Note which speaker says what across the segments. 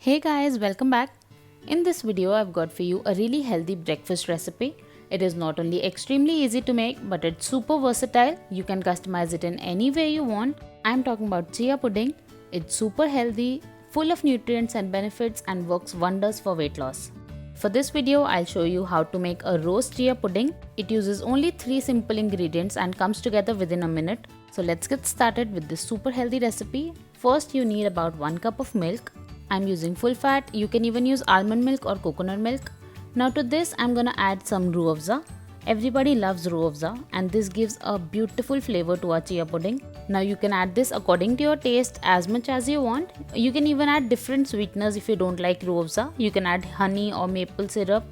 Speaker 1: Hey guys, welcome back. In this video, I've got for you a really healthy breakfast recipe. It is not only extremely easy to make, but it's super versatile. You can customize it in any way you want. I'm talking about chia pudding. It's super healthy, full of nutrients and benefits, and works wonders for weight loss. For this video, I'll show you how to make a roast chia pudding. It uses only 3 simple ingredients and comes together within a minute. So let's get started with this super healthy recipe. First, you need about 1 cup of milk. I'm using full fat. You can even use almond milk or coconut milk. Now to this, I'm gonna add some Roohafza. Everybody loves Roohafza and this gives a beautiful flavor to our chia pudding. Now you can add this according to your taste as much as you want. You can even add different sweeteners if you don't like Roohafza. You can add honey or maple syrup.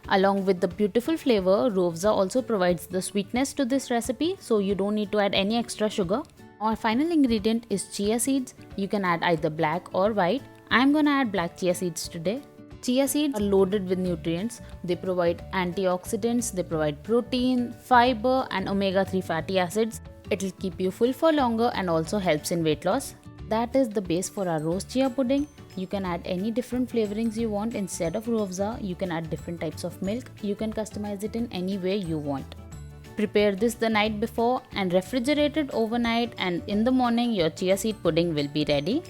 Speaker 1: Along with the beautiful flavor, Roohafza also provides the sweetness to this recipe, so you don't need to add any extra sugar. Our final ingredient is chia seeds. You can add either black or white. I'm gonna add black chia seeds today. Chia seeds are loaded with nutrients. They provide antioxidants, they provide protein, fiber, and omega-3 fatty acids. It'll keep you full for longer and also helps in weight loss. That is the base for our roast chia pudding. You can add any different flavorings you want instead of Roohafza. You can add different types of milk. You can customize it in any way you want. Prepare this the night before and refrigerate it overnight, and in the morning your chia seed pudding will be ready.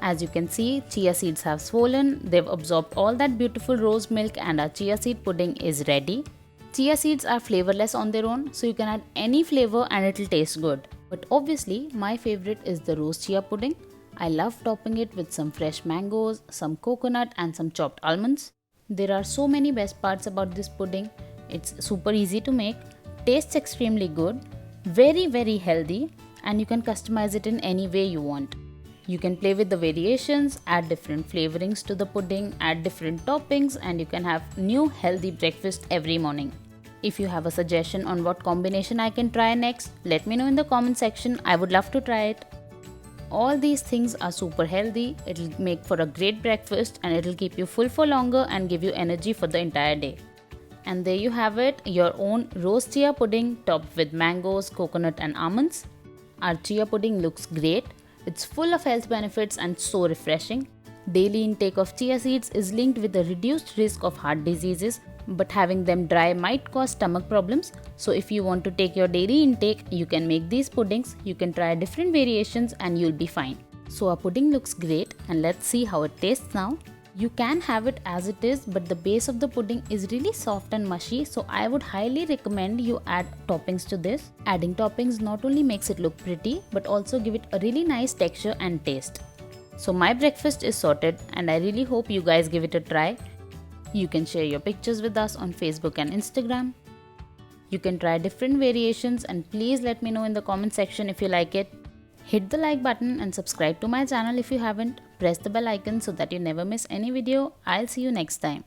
Speaker 1: As you can see, chia seeds have swollen, they've absorbed all that beautiful rose milk and our chia seed pudding is ready. Chia seeds are flavorless on their own, so you can add any flavor and it'll taste good. But obviously, my favorite is the roast chia pudding. I love topping it with some fresh mangoes, some coconut and some chopped almonds. There are so many best parts about this pudding. It's super easy to make, tastes extremely good, very healthy, and you can customize it in any way you want. You can play with the variations, add different flavorings to the pudding, add different toppings, and you can have new healthy breakfast every morning. If you have a suggestion on what combination I can try next, let me know in the comment section. I would love to try it. All these things are super healthy. It'll make for a great breakfast and it'll keep you full for longer and give you energy for the entire day. And there you have it, your own roast chia pudding topped with mangoes, coconut and almonds. Our chia pudding looks great. It's full of health benefits and so refreshing. Daily intake of chia seeds is linked with a reduced risk of heart diseases, but having them dry might cause stomach problems. So if you want to take your daily intake, you can make these puddings. You can try different variations and you'll be fine. So our pudding looks great and let's see how it tastes now. You can have it as it is, but the base of the pudding is really soft and mushy, so I would highly recommend you add toppings to this. Adding toppings not only makes it look pretty, but also give it a really nice texture and taste. So my breakfast is sorted and I really hope you guys give it a try. You can share your pictures with us on Facebook and Instagram. You can try different variations and please let me know in the comment section if you like it. Hit the like button and subscribe to my channel if you haven't. Press the bell icon so that you never miss any video. I'll see you next time.